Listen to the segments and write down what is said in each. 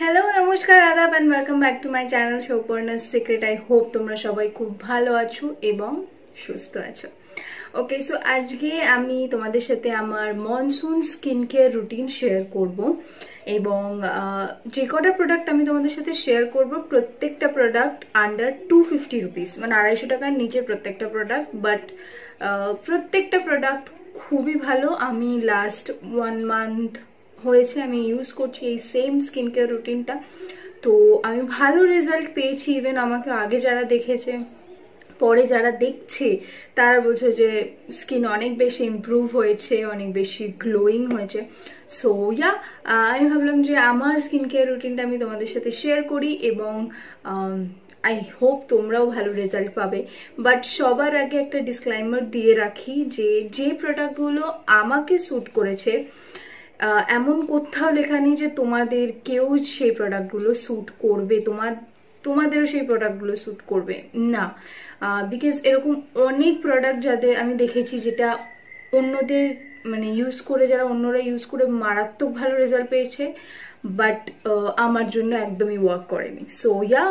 Hello নমস্কার আদাব and welcome back to my channel Souparna's secret. I hope তোমরা সবাই খুব ভালো আছো এবং সুস্থ আছো। ওকে, সো আজকে আমি তোমাদের সাথে আমার monsoon skin care routine share করব এবং যে কটা প্রোডাক্ট আমি তোমাদের সাথে শেয়ার করব প্রত্যেকটা প্রোডাক্ট আন্ডার 250 রুপিস, মানে 250 টাকার নিচে প্রত্যেকটা প্রোডাক্ট। বাট প্রত্যেকটা প্রোডাক্ট খুবই ভালো। আমি লাস্ট 1 মান্থ হয়েছে আমি ইউজ করছি এই সেম স্কিন কেয়ার রুটিনটা, তো আমি ভালো রেজাল্ট পেয়েছি। ইভেন আমাকে আগে যারা দেখেছে, পরে যারা দেখছে, তারা বোঝে যে স্কিন অনেক বেশি ইমপ্রুভ হয়েছে, অনেক বেশি গ্লোয়িং হয়েছে। সো ইয়া, আমি ভাবলাম যে আমার স্কিন কেয়ার রুটিনটা আমি তোমাদের সাথে শেয়ার করি এবং আই হোপ তোমরাও ভালো রেজাল্ট পাবে। বাট সবার আগে একটা ডিসক্লাইমার দিয়ে রাখি যে যে প্রোডাক্টগুলো আমাকে স্যুট করেছে এমন কোথাও লেখা নেই যে তোমাদের কেউ সেই প্রোডাক্টগুলো স্যুট করবে, তোমাদেরও সেই প্রোডাক্টগুলো স্যুট করবে না। বিকজ এরকম অনেক প্রোডাক্ট যাদের আমি দেখেছি যেটা অন্যদের মানে ইউজ করে, যারা অন্যরা ইউজ করে মারাত্মক ভালো রেজাল্ট পেয়েছে, বাট আমার জন্য একদমই ওয়ার্ক করেনি। সো ইয়া,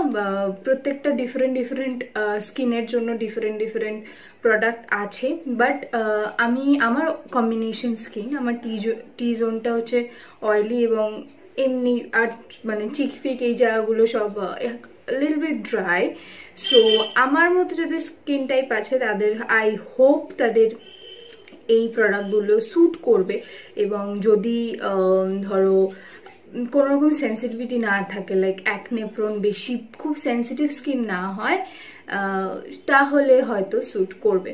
প্রত্যেকটা ডিফারেন্ট স্কিনের জন্য ডিফারেন্ট প্রোডাক্ট আছে। বাট আমার কম্বিনেশন স্কিন, আমার টি জোনটা হচ্ছে অয়েলি এবং এমনি আর মানে চিকফিক এই জায়গাগুলো সব লিটল বিট ড্রাই। সো আমার মতো যদি স্কিন টাইপ আছে তাদের আই হোপ তাদের এই প্রোডাক্টগুলো স্যুট করবে। এবং যদি ধরো কোনো রকম সেন্সিটিভিটি না থাকে, লাইক অ্যাকনে প্রোন, বেশি খুব সেন্সিটিভ স্কিন না হয়, তাহলে হয়তো স্যুট করবে।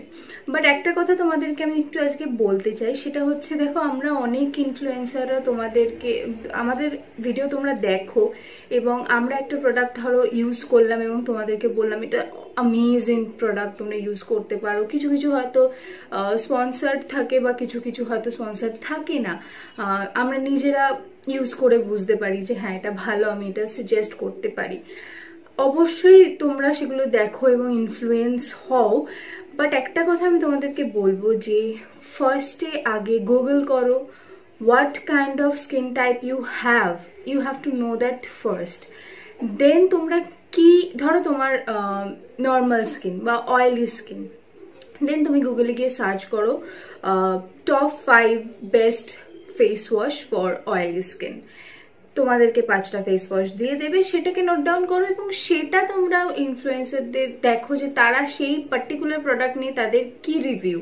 বাট একটা কথা তোমাদেরকে আমি একটু আজকে বলতে চাই, সেটা হচ্ছে দেখো আমরা অনেক ইনফ্লুয়েন্সাররা তোমাদেরকে, আমাদের ভিডিও তোমরা দেখো এবং আমরা একটা প্রোডাক্ট ধরো ইউজ করলাম এবং তোমাদেরকে বললাম এটা অ্যামেজিং প্রোডাক্ট, তোমরা ইউজ করতে পারো। কিছু কিছু হয়তো স্পন্সার্ড থাকে বা কিছু কিছু হয়তো স্পন্সার্ড থাকে না। আমরা নিজেরা ইউজ করে বুঝতে পারি যে হ্যাঁ এটা ভালো, আমি এটা সাজেস্ট করতে পারি। অবশ্যই তোমরা সেগুলো দেখো এবং ইনফ্লুয়েন্স হও। বাট একটা কথা আমি তোমাদেরকে বলবো যে ফার্স্টে আগে গুগল করো what kind of skin type you have to know that first. Then তোমরা কি, ধরো তোমার নর্মাল স্কিন বা অয়েলি স্কিন, দেন তুমি গুগলে গিয়ে সার্চ করো top 5 best face wash for oily skin. তোমাদেরকে 5টা ফেস ওয়াশ দিয়ে দেবে, সেটাকে নোট ডাউন করো এবং সেটা তোমরা ইনফ্লুয়েন্সারদের দেখো যে তারা সেই পার্টিকুলার প্রোডাক্ট নিয়ে তাদের কি রিভিউ,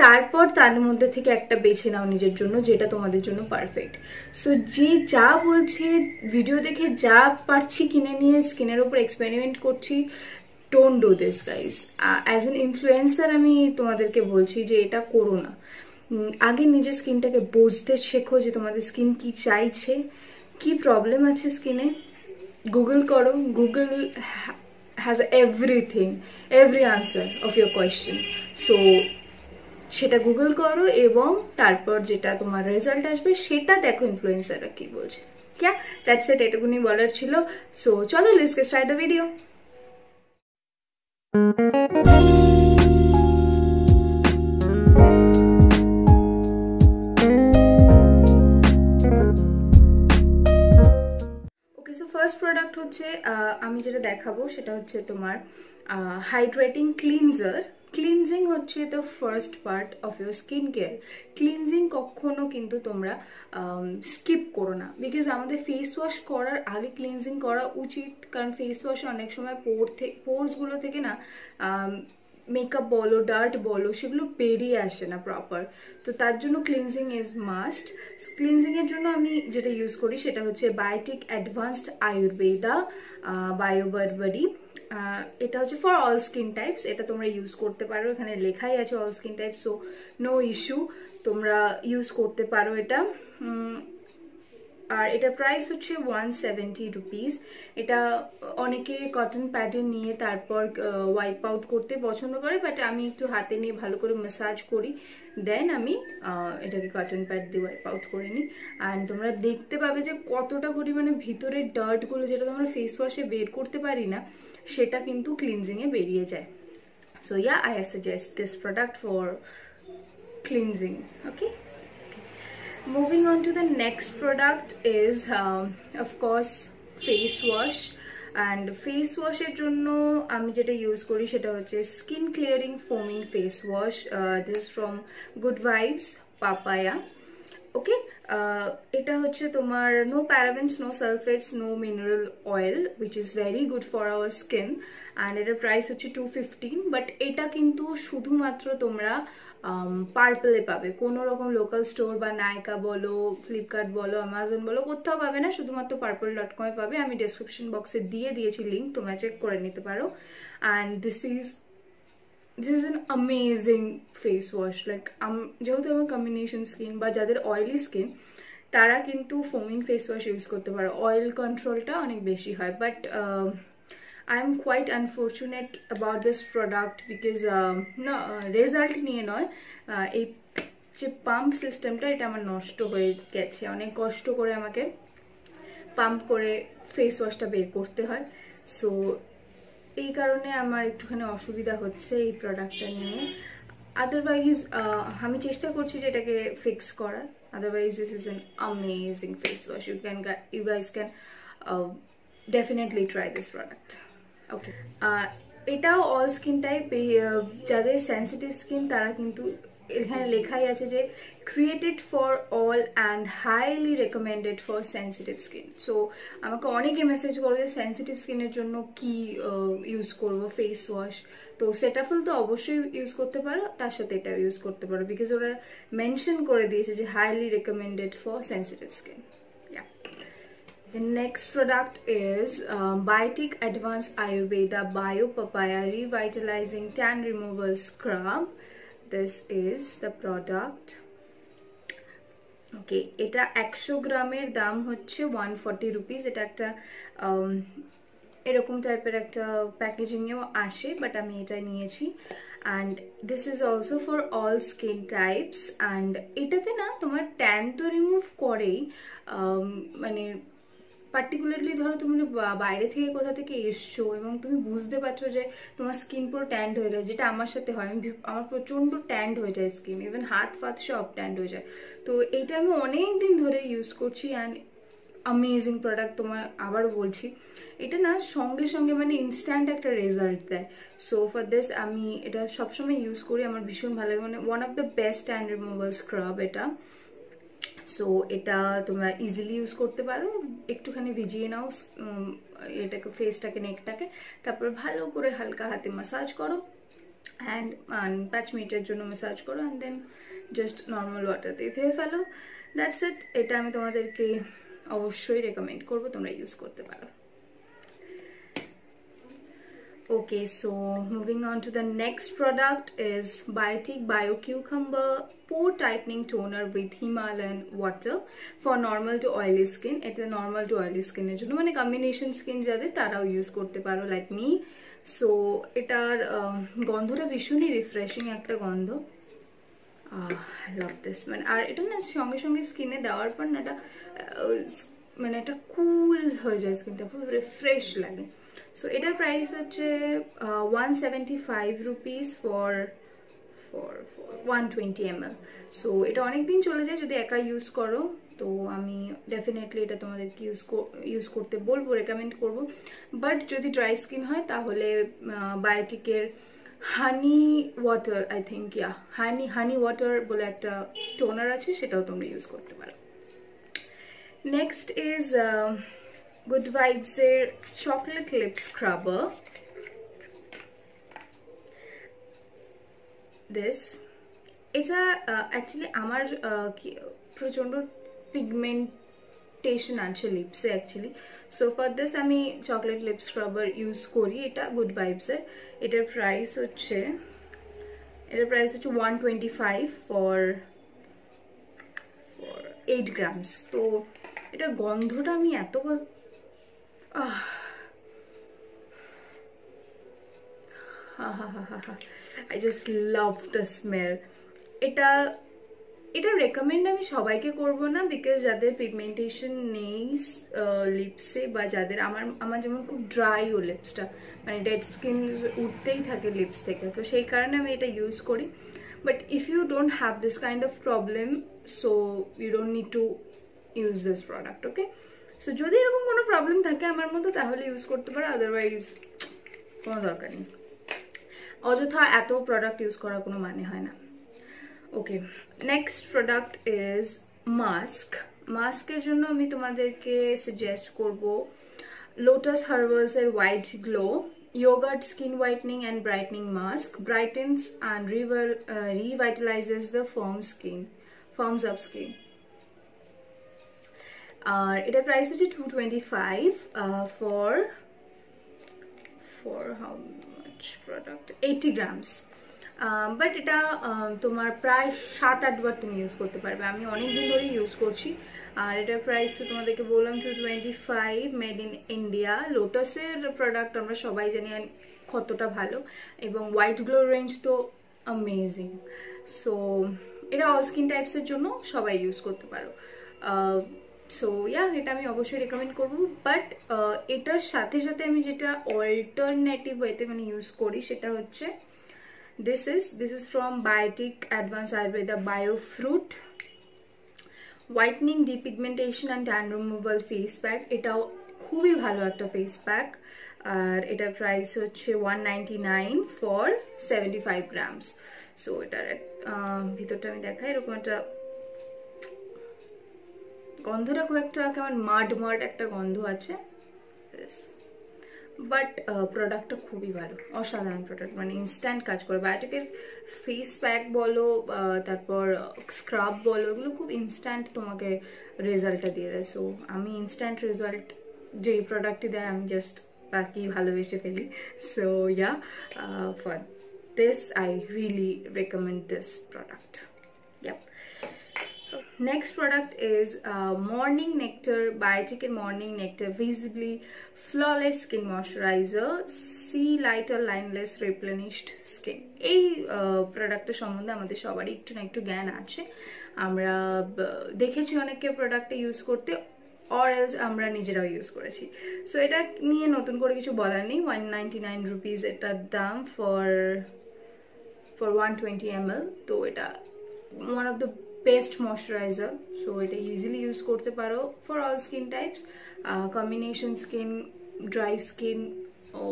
তারপর তার মধ্যে থেকে একটা বেছে নাও নিজের জন্য যেটা তোমাদের জন্য পারফেক্ট। সো যে যা বলছে ভিডিও দেখে যা পারছি কিনে নিয়ে স্কিনের ওপর এক্সপেরিমেন্ট করছি, don't do this guys. As an influencer আমি তোমাদেরকে বলছি যে এটা করো না। আগে নিজের স্কিনটাকে বুঝতে শেখো যে তোমাদের স্কিন কি চাইছে, কি প্রবলেম আছে স্কিনে। গুগল করো, Google has everything, every answer of your question. So সেটা গুগল করো এবং তারপর যেটা তোমার রেজাল্ট আসবে সেটা দেখো ইনফ্লুয়েন্সাররা কি বলছে। ক্যা দ্যাটস ইট, এটুকুনি বলার ছিল। সো চলো let's get start the video. First product হচ্ছে আমি যেটা দেখাবো সেটা হচ্ছে তোমার হাইড্রেটিং ক্লিনজার। ক্লিনজিং হচ্ছে the first part of your skin care. Cleansing কখনো কিন্তু তোমরা স্কিপ করো না, বিকজ আমাদের ফেস ওয়াশ করার আগে ক্লিনজিং করা উচিত। কারণ ফেস ওয়াশে অনেক সময় পোরসগুলো থেকে না মেকআপ বলো, ডার্ট বলো, সেগুলো বেরিয়ে আসে না প্রপার। তো তার জন্য ক্লিনজিং ইজ মাস্ট। ক্লিনজিংয়ের জন্য আমি যেটা ইউজ করি সেটা হচ্ছে বায়োটিক অ্যাডভান্সড আয়ুর্বেদা বায়ো বারবারি। এটা হচ্ছে ফর অল স্কিন টাইপস, এটা তোমরা ইউজ করতে পারো, এখানে লেখাই আছে all skin type, so no issue, তোমরা ইউজ করতে পারো এটা। আর এটার প্রাইস হচ্ছে 170 রুপিস। এটা অনেকে কটন প্যাডে নিয়ে তারপর ওয়াইপ আউট করতে পছন্দ করে, বাট আমি একটু হাতে নিয়ে ভালো করে ম্যাসাজ করি, দেন আমি এটাকে কটন প্যাড দিয়ে ওয়াইপ আউট করে নিই। অ্যান্ড তোমরা দেখতে পাবে যে কতটা পরিমাণে ভিতরের ডার্টগুলো যেটা তোমরা ফেস ওয়াশে বের করতে পারি না, সেটা কিন্তু ক্লিনজিংয়ে বেরিয়ে যায়। So yeah, I suggest this product for cleansing. Okay, moving on to the next product is of course face wash. And face ওয়াশের জন্য আমি যেটা ইউজ করি সেটা হচ্ছে skin clearing foaming face wash, this from Good Vibes papaya. Okay, এটা হচ্ছে তোমার no parabens, no sulphates, no mineral oil, which is very good for our skin. And এটার প্রাইস হচ্ছে 215, বাট এটা কিন্তু শুধুমাত্র তোমরা পার্পলে পাবে, কোনো রকম লোকাল স্টোর বা নাইকা বলো, ফ্লিপকার্ট বলো, অ্যামাজন বলো, কোথাও পাবে না, শুধুমাত্র purple.com পাবে। আমি ডেসক্রিপশন বক্সে দিয়ে দিয়েছি লিঙ্ক, তোমরা চেক করে নিতে পারো। And this is an amazing face wash. Like যেহেতু আমার কম্বিনেশন স্কিন বা যাদের অয়েলি স্কিন তারা কিন্তু ফোমিং ফেস ওয়াশ ইউজ করতে পারো, অয়েল কন্ট্রোলটা অনেক বেশি হয়। But I am quite unfortunate about this product because result নিয়ে নয়, এই যে পাম্প সিস্টেমটা এটা আমার নষ্ট হয়ে গেছে, অনেক কষ্ট করে আমাকে পাম্প করে ফেস ওয়াশটা বের করতে হয়। সো এই কারণে আমার একটুখানি অসুবিধা হচ্ছে এই প্রোডাক্টটা নিয়ে। আদারওয়াইজ আমি চেষ্টা করছি যে এটাকে ফিক্স করার। Otherwise this is an amazing face wash, you guys can definitely try this product. ওকে, এটাও অল স্কিন টাইপ, যাদের সেন্সিটিভ স্কিন তারা কিন্তু এখানে লেখাই আছে যে created for all and highly recommended for sensitive skin. So আমাকে অনেকে মেসেজ করে যে সেন্সিটিভ স্কিনের জন্য কি ইউজ করব ফেস ওয়াশ, তো সেটাফিল তো অবশ্যই ইউজ করতে পারো, তার সাথে এটা ইউজ করতে পারো, বিকজ ওরা মেনশন করে দিয়েছে যে highly recommended for sensitive skin. The next product is Biotic Advanced Ayurveda Bio Papaya Revitalizing Tan Removal Scrub. This is the product. Okay, এটা 100 গ্রামের দাম হচ্ছে 140 রুপিস। এটা একটা এরকম টাইপের একটা প্যাকেজিংয়েও আসে, বাট আমি এটা নিয়েছি। And this is also for all skin types. And এটাতে না তোমার ট্যান তো রিমুভ করেই, মানে পার্টিকুলারলি ধরো তুমি বাইরে থেকে কোথা থেকে এসছো এবং তুমি বুঝতে পারছো যে তোমার স্কিন পুরো ট্যান্ড হয়ে গেছে, যেটা আমার সাথে হয়, আমার প্রচণ্ড ট্যান্ড হয়ে যায় স্কিন, ইভেন হাত ফাত সব ট্যান্ড হয়ে যায়। তো এইটা আমি অনেক দিন ধরে ইউজ করছি অ্যান্ড অ্যামেজিং প্রোডাক্ট। তোমার আবার বলছি, এটা না সঙ্গে সঙ্গে মানে ইনস্ট্যান্ট একটা রেজাল্ট দেয়। সো ফর দিস আমি এটা সবসময় ইউজ করি, আমার ভীষণ ভালো লাগে, মানে one of the best tan removal scrub এটা। সো এটা তোমরা ইজিলি ইউজ করতে পারো, একটুখানি ভিজিয়ে নাও এটাকে, ফেসটাকে, নেকটাকে, তারপর ভালো করে হালকা হাতে ম্যাসাজ করো অ্যান্ড 5 মিনিটের জন্য ম্যাসাজ করো, and then just normal water দিয়ে ধুয়ে ফেলো, দ্যাটস ইট। এটা আমি তোমাদেরকে অবশ্যই রেকমেন্ড করবো, তোমরা ইউজ করতে পারো। Okay, so moving on to the next product is Biotic Bio Cucumber Pore Tightening Toner with Himalayan Water for normal to oily skin. এটা normal to oily skin এর জন্য, মানে কম্বিনেশন স্কিন যাদের তারাও ইউজ করতে পারো, লাইক মি। সো এটার গন্ধটা ভীষণই রিফ্রেশিং একটা গন্ধ, আই লাভ দিস। মানে আর এটা না সঙ্গে সঙ্গে স্কিনে দেওয়ার পর না এটা মানে একটা কুল হয়ে যায়, স্কিনটা খুব রিফ্রেশ লাগে। সো এটার প্রাইস হচ্ছে 175 রুপিস ফর 120 ml। সো এটা অনেকদিন চলে যায় যদি একা ইউজ করো, তো আমি ডেফিনেটলি এটা তোমাদেরকে ইউজ করতে বলবো, রেকমেন্ড করবো। বাট যদি ড্রাই স্কিন হয় তাহলে বায়োটিকের honey water, I think honey water বলে একটা টোনার আছে, সেটাও তোমরা ইউজ করতে পারো। নেক্সট ইজ Good Vibes এর চকলেট লিপ স্ক্রাবার। দিস এটা অ্যাকচুয়ালি আমার প্রচণ্ড পিগমেন্টেশন আছে লিপসে অ্যাকচুয়ালি। সো ফর দিস আমি চকলেট লিপ স্ক্রাবার ইউজ করি, এটা গুড ভাইবসের। এটার প্রাইস হচ্ছে 125 ফর 8 গ্রামস। তো এটা গন্ধটা আমি এত I just love the smell. এটা রেকমেন্ড আমি সবাইকে করব না, বিকজ যাদের পিগমেন্টেশন নেই লিপসে, বা যাদের আমার যেমন খুব ড্রাই ও লিপসটা, মানে ডেড স্কিন উঠতেই থাকে লিপস থেকে, তো সেই কারণে আমি এটা ইউজ করি। But if you don't have this kind of problem, so you don't need to use this product, okay? So যদি এরকম কোনো প্রবলেম থাকে আমার মতো তাহলে ইউজ করতে পারো, আদারওয়াইজ কোনো দরকার নেই। অযথা এত প্রোডাক্ট ইউজ করার কোনো মানে হয় না। Okay, next product is mask. মাস্কের জন্য আমি তোমাদেরকে সাজেস্ট করব লোটাস হার্বালসের white glow yogurt skin whitening and brightening mask, brightens and revitalizes the firms up skin. Ita price hoche 225 for how much product, 80 grams. But এটা তোমার প্রায় 7-8 বার তুমি ইউজ করতে পারবে। আমি অনেক দিন ধরে ইউজ করছি। আর এটার প্রাইস তো তোমাদেরকে বললাম 225, মেড ইন ইন্ডিয়া। লোটাসের প্রোডাক্ট আমরা সবাই জানি কতটা ভালো, এবং হোয়াইট গ্লো রেঞ্জ তো অ্যামেজিং। সো এটা অল স্কিন টাইপসের জন্য সবাই ইউজ করতে পারো। সো এটা আমি অবশ্যই রেকমেন্ড করবো। বাট এটার সাথে সাথে আমি যেটা অল্টারনেটিভ ওয়েতে মানে ইউজ করি সেটা হচ্ছে this is from Biotic Advanced Ayurveda Biofruit Whitening Depigmentation and Tan Removal Face Pack. এটাও খুবই ভালো একটা ফেস প্যাক। আর এটার প্রাইস হচ্ছে 199 for 75 grams. সো এটার ভিতরটা আমি দেখাই, এরকম একটা গন্ধটা খুব একটা কেমন মাড একটা গন্ধ আছে, বাট প্রোডাক্টটা খুবই ভালো, অসাধারণ প্রোডাক্ট, মানে ইনস্ট্যান্ট কাজ করে। বায়োটিকের ফেস প্যাক বলো তারপর স্ক্রাব বলো, এগুলো খুব ইনস্ট্যান্ট তোমাকে রেজাল্টটা দিয়ে দেয়। সো আমি ইনস্ট্যান্ট রেজাল্ট যে প্রোডাক্টটি দেয় আমি জাস্ট তাকেই ভালোবেসে ফেলি। So for this I really recommend this product. Next product is Morning Nectar, Biotic Morning Nectar Visibly Flawless Skin Moisturizer, See Lighter Lineless Replenished Skin. এই প্রোডাক্টের সম্বন্ধে আমাদের সবারই একটু না একটু জ্ঞান আছে। আমরা দেখেছি অনেককে প্রোডাক্টটা ইউজ করতে, অর এলস আমরা নিজেরাও ইউজ করেছি। সো এটা নিয়ে নতুন করে কিছু বলার নেই। 199 রুপিস এটার দাম ফর 120 ml। তো এটা one of the best moisturiser. So এটা ইজিলি ইউজ করতে পারো for all skin types, combination skin, dry skin ও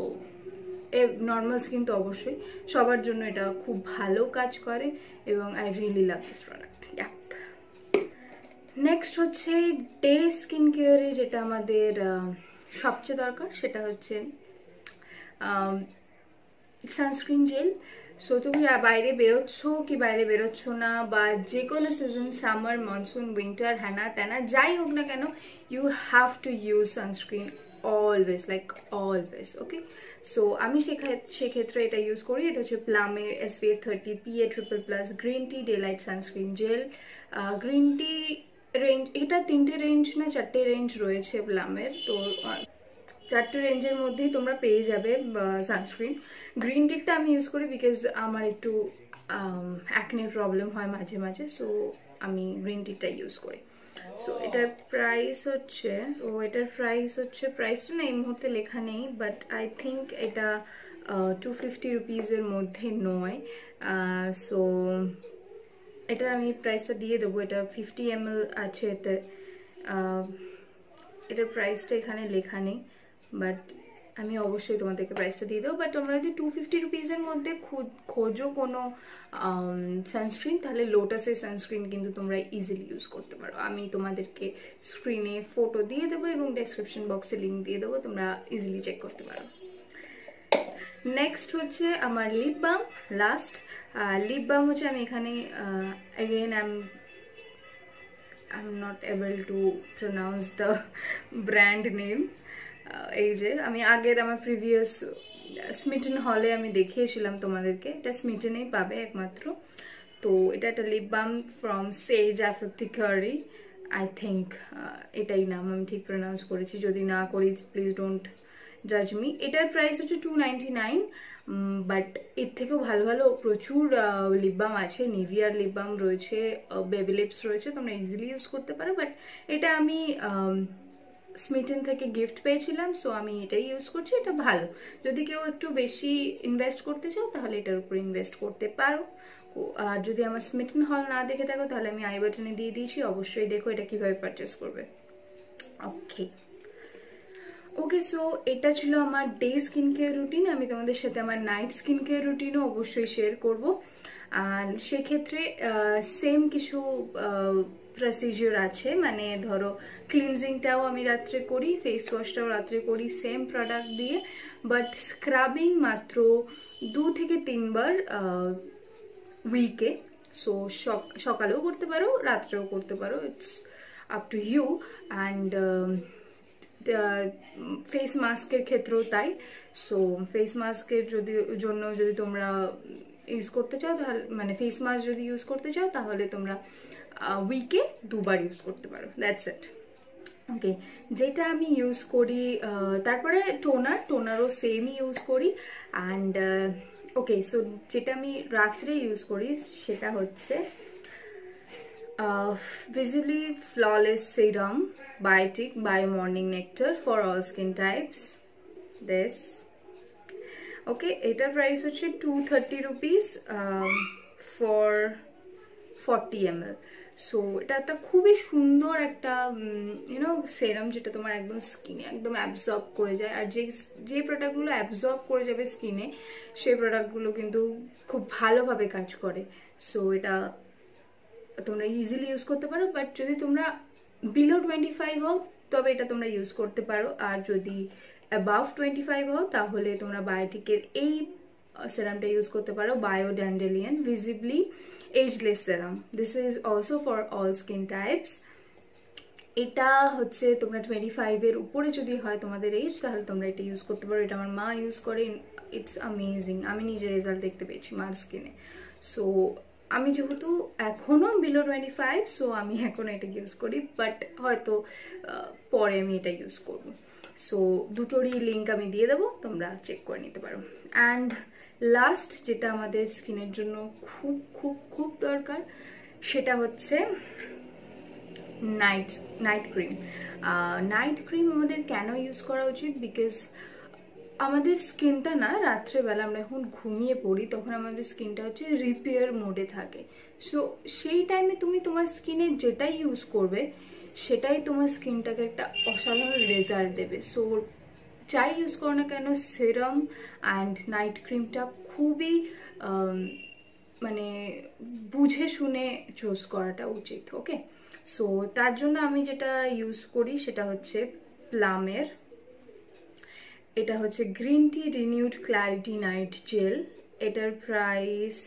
নর্মাল স্কিন তো অবশ্যই, সবার জন্য এটা খুব ভালো কাজ করে এবং I really love this product. Next হচ্ছে ডে স্কিন কেয়ারে যেটা আমাদের সবচেয়ে দরকার, সেটা হচ্ছে সানস্ক্রিন জেল। সো তুমি বাইরে বেরোচ্ছ কি বাইরে বেরোচ্ছ না, বা যে কোনো সিজন, সামার, মনসুন, উইন্টার, হ্যানা ত্যানা যাই হোক না কেন, you have to use sunscreen always, like always. Okay, so আমি সেক্ষেত্রে এটা ইউজ করি। এটা হচ্ছে প্লামের SPF 30 PA++ green tea day light sunscreen gel. Green tea range, এটা 3টে রেঞ্জ না 4টে রেঞ্জ রয়েছে প্লামের। তো 4টে রেঞ্জের মধ্যেই তোমরা পেয়ে যাবে সানস্ক্রিন। গ্রিন টিটা আমি ইউজ করি বিকজ আমার একটু অ্যাকনে প্রবলেম হয় মাঝে মাঝে, সো আমি গ্রিন টিটা ইউজ করি। সো এটার প্রাইস হচ্ছে প্রাইসটা না এই মুহূর্তে লেখা নেই, বাট আই থিঙ্ক এটা 250 রুপিসের মধ্যে নয়। সো এটার আমি প্রাইসটা দিয়ে দেবো। এটা 50 ml আছে এতে। এটার প্রাইসটা এখানে লেখা নেই, বাট আমি অবশ্যই তোমাদেরকে প্রাইসটা দিয়ে দেবো। বাট তোমরা যদি 250 রুপিসের মধ্যে খোঁজো কোনো সানস্ক্রিন, তাহলে লোটাসের সানস্ক্রিন কিন্তু তোমরা ইজিলি ইউজ করতে পারো। আমি তোমাদেরকে স্ক্রিনে ফটো দিয়ে দেবো এবং ডেসক্রিপশন বক্সে লিঙ্ক দিয়ে দেবো, তোমরা ইজিলি চেক করতে পারো। নেক্সট হচ্ছে আমার lip balm. Last lip balm হচ্ছে আমি এখানে again I'm not able to pronounce the brand name. এই যে আমি আগের আমার প্রিভিয়াস স্মিটেন হলে আমি দেখিয়েছিলাম তোমাদেরকে, এটা স্মিটেনেই পাবে একমাত্র। তো এটা একটা lip balm from Sage Apothecary, I think এটাই নাম আমি ঠিক প্রনাউন্স করেছি, যদি না করি প্লিজ ডোন্ট জাজ মি। এটার প্রাইস হচ্ছে 299, বাট এর থেকেও ভালো ভালো প্রচুর লিপ বাম আছে। নিভিয়ার লিপ বাম রয়েছে, বেবি লিপস রয়েছে, তোমরা ইজিলি ইউজ করতে পারো। বাট এটা আমি স্মিটেন থেকে গিফট পেয়েছিলাম, সো আমি এটাই ইউজ করছি। এটা ভালো, যদি কেউ একটু বেশি ইনভেস্ট করতে চাও তাহলে এটার উপর ইনভেস্ট করতে পারো। আর যদি আমার স্মিটেন হল না দেখে থাকো তাহলে আমি আই বাটনে দিয়ে দিয়েছি, অবশ্যই দেখো এটা কিভাবে পারচেস করবে। ওকে ওকে, সো এটা ছিল আমার ডে স্কিন কেয়ার রুটিন। আমি তোমাদের সাথে আমার নাইট স্কিন কেয়ার রুটিনও অবশ্যই শেয়ার করব। আর সেক্ষেত্রে সেম কিছু প্রসিজিওর আছে, মানে ধরো ক্লিনজিংটাও আমি রাত্রে করি, ফেস ওয়াশটাও রাত্রে করি সেম প্রোডাক্ট দিয়ে, বাট স্ক্রাবিং মাত্র 2 থেকে 3 বার উইকে। সো সকালেও করতে পারো, রাত্রেও করতে পারো, it's up to you. And face মাস্কের ক্ষেত্রেও তাই। সো ফেস মাস্কের জন্য যদি তোমরা ইউজ করতে চাও, তাহলে মানে ফেস মাস্ক যদি ইউজ করতে চাও তাহলে তোমরা উইকে 2 বার ইউজ করতে পারো, দ্যাটস ইট। ওকে, যেটা আমি ইউজ করি, তারপরে টোনারও সেমই ইউজ করি। অ্যান্ড ওকে, সো যেটা আমি রাত্রে ইউজ করি সেটা হচ্ছে Visibly Flawless Serum Biotic Bio Morning Nectar for all skin types. This. Okay, এটার প্রাইস হচ্ছে 230 rupees for 40 ml. সো এটা একটা খুবই সুন্দর একটা সেরাম, যেটা তোমার একদম স্কিনে একদম অ্যাবজর্ব করে যায়। আর যে প্রোডাক্টগুলো অ্যাবজর্ব করে যাবে স্কিনে, সেই প্রোডাক্টগুলো কিন্তু খুব ভালোভাবে কাজ করে। সো এটা তোমরা ইজিলি ইউজ করতে পারো, বাট যদি তোমরা বিলো 25 হও তবে এটা তোমরা ইউজ করতে পারো। আর যদি অ্যাবাভ 25 হও তাহলে তোমরা বায়োটিকের এই সেরামটা ইউজ করতে পারো, Bio Dandelion visibly ageless serum. This is also for all skin types. এটা হচ্ছে তোমরা 25 এর উপরে যদি হয় তোমাদের এজ, তাহলে তোমরা এটা ইউজ করতে পারো। এটা আমার মা ইউজ করে, ইটস অ্যামেজিং। আমি নিজে রেজাল্ট দেখতে পেয়েছি মার স্কিনে। সো আমি যেহেতু এখনো বিলো 25, সো আমি এখন এটা ইউজ করি, বাট হয়তো পরে আমি এটা ইউজ করব। সো দুটোরই লিঙ্ক আমি দিয়ে দেবো, তোমরা চেক করে নিতে পারো। অ্যান্ড লাস্ট যেটা আমাদের স্কিনের জন্য খুব খুব খুব দরকার, সেটা হচ্ছে নাইট ক্রিম। নাইট ক্রিম আমাদের কেন ইউজ করা উচিত? বিকজ আমাদের স্কিনটা না রাত্রেবেলা আমরা যখন ঘুমিয়ে পড়ি তখন আমাদের স্কিনটা হচ্ছে রিপেয়ার মোডে থাকে। সো সেই টাইমে তুমি তোমার স্কিনে যেটাই ইউজ করবে সেটাই তোমার স্কিনটাকে একটা অসাধারণ রেজাল্ট দেবে। সো যাই ইউজ করো না কেন, সেরাম অ্যান্ড নাইট ক্রিমটা খুবই মানে বুঝে শুনে চুজ করাটা উচিত। ওকে, সো তার জন্য আমি যেটা ইউজ করি সেটা হচ্ছে প্লামের, এটা হচ্ছে green tea renewed clarity night gel. এটার প্রাইস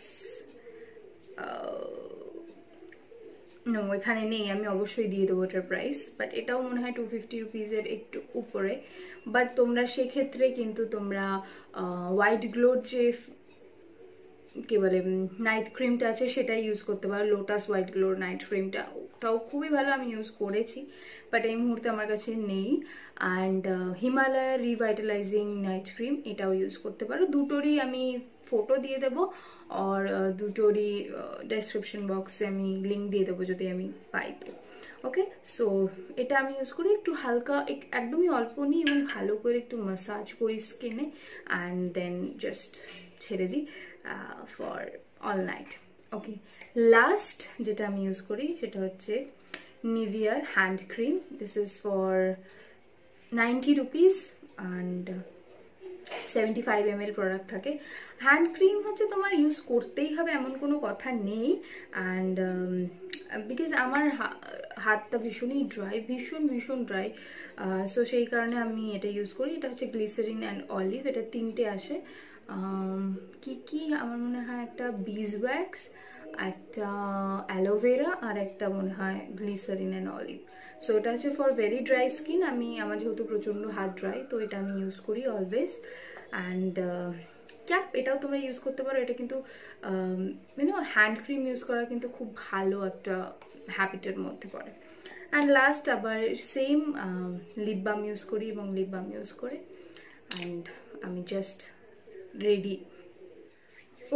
এখানে নেই, আমি অবশ্যই দিয়ে দেবো এটার প্রাইস, বাট এটাও মনে হয় 250 রুপিজের একটু উপরে। বাট তোমরা সেক্ষেত্রে কিন্তু তোমরা হোয়াইট গ্লোর যে কি বলে নাইট ক্রিমটা আছে সেটাই ইউজ করতে পারো, লোটাস হোয়াইট গ্লোর নাইট ক্রিমটা, ওটাও খুবই ভালো, আমি ইউজ করেছি, বাট এই মুহূর্তে আমার কাছে নেই। অ্যান্ড হিমালয়া রিভাইটালাইজিং নাইট ক্রিম, এটাও ইউজ করতে পারো। দুটোরই আমি ফটো দিয়ে দেবো, আর দুটোরই ডেসক্রিপশন বক্সে আমি লিঙ্ক দিয়ে দেবো যদি আমি পাই তো। ওকে, সো এটা আমি ইউজ করি, একটু হালকা একদমই অল্প নিই এবং ভালো করে একটু ম্যাসাজ করি স্কিনে, অ্যান্ড দেন জাস্ট ছেড়ে দিই for all night. Okay, last যেটা আমি ইউজ করি সেটা হচ্ছে নিভিয়ার hand cream. This is for 90 rupees and 75 ml product থাকে। হ্যান্ড ক্রিম হচ্ছে তোমার ইউজ করতেই হবে এমন কোনো কথা নেই। অ্যান্ড বিকজ আমার হাতটা ভীষণই ড্রাই, ভীষণ ড্রাই, সো সেই কারণে আমি এটা ইউজ করি। এটা হচ্ছে গ্লিসারিন অ্যান্ড অলিভ, এটা 3টে আসে। কি আমার মনে হয় একটা বিজ ওয়্যাক্স, একটা অ্যালোভেরা, আর একটা মনে হয় গ্লিসারিন অ্যান্ড অলিভ। সো এটা হচ্ছে ফর ভেরি ড্রাই স্কিন। আমার যেহেতু প্রচণ্ড হাত ড্রাই, তো এটা আমি ইউজ করি অলওয়েজ। অ্যান্ড ক্যাপ এটাও তোমরা ইউজ করতে পারো। এটা কিন্তু হ্যান্ড ক্রিম ইউজ করা কিন্তু খুব ভালো একটা হ্যাবিটের মধ্যে পড়ে। অ্যান্ড লাস্ট আবার সেম লিপ বাম ইউজ করি, এবং লিপ বাম ইউজ করে অ্যান্ড আমি জাস্ট রেডি।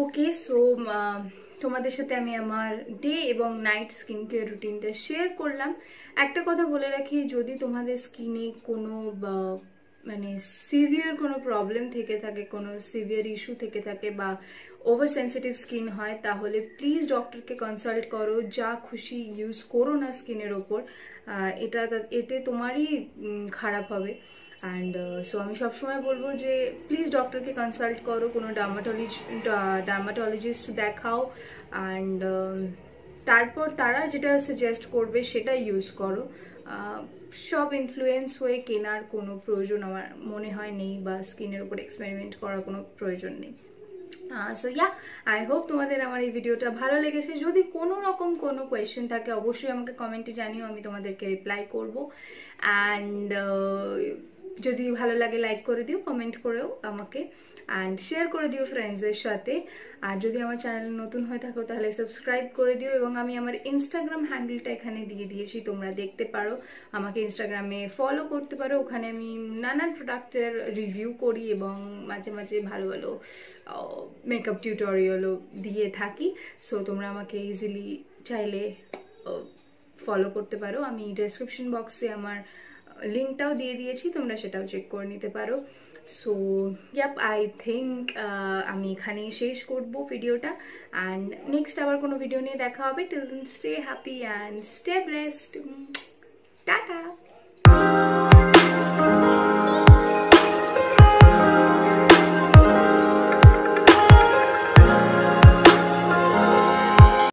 ওকে, সো তোমাদের সাথে আমি আমার ডে এবং নাইট স্কিন কেয়ার রুটিনটা শেয়ার করলাম। একটা কথা বলে রাখি, যদি তোমাদের স্কিনে কোনো মানে সিভিয়ার কোনো প্রবলেম থেকে থাকে, কোনো সিভিয়ার ইস্যু থেকে থাকে বা ওভার সেন্সিটিভ স্কিন হয়, তাহলে প্লিজ ডক্টরকে কনসাল্ট করো। যা খুশি ইউজ করো না স্কিনের ওপর, এতে তোমারই খারাপ হবে। অ্যান্ড সো আমি সবসময় বলবো যে প্লিজ ডক্টরকে কনসাল্ট করো, কোনো ডার্মাটোলজিস্ট দেখাও, অ্যান্ড তারপর তারা যেটা সাজেস্ট করবে সেটা ইউজ করো। সব ইনফ্লুয়েন্স হয়ে কেনার কোনো প্রয়োজন আমার মনে হয় নেই, বা স্কিনের উপর এক্সপেরিমেন্ট করার কোনো প্রয়োজন নেই। সো ইয়া, আই হোপ তোমাদের আমার এই ভিডিওটা ভালো লেগেছে। যদি কোনো রকম কোনো কোয়েশ্চেন থাকে অবশ্যই আমাকে কমেন্টে জানিও, আমি তোমাদেরকে রিপ্লাই করব। অ্যান্ড যদি ভালো লাগে লাইক করে দিও, কমেন্ট করেও আমাকে, অ্যান্ড শেয়ার করে দিও ফ্রেন্ডসদের সাথে। আর যদি আমার চ্যানেল নতুন হয়ে থাকো তাহলে সাবস্ক্রাইব করে দিও, এবং আমি আমার ইনস্টাগ্রাম হ্যান্ডেলটা এখানে দিয়ে দিয়েছি, তোমরা দেখতে পারো, আমাকে ইনস্টাগ্রামে ফলো করতে পারো। ওখানে আমি নানান প্রোডাক্টের রিভিউ করি এবং মাঝে মাঝে ভালো ভালো মেকআপ টিউটোরিয়ালও দিয়ে থাকি। সো তোমরা আমাকে ইজিলি চাইলে ফলো করতে পারো। আমি ডেসক্রিপশন বক্সে আমার লিঙ্কটাও দিয়ে দিয়েছি, তোমরা সেটাও চেক করে নিতে পারো। সো ইয়াপ, আই থিঙ্ক আমি এখানেই শেষ করবো ভিডিওটা, অ্যান্ড নেক্সট আবার কোনো ভিডিও নিয়ে দেখা হবে। Till then stay happy and stay blessed.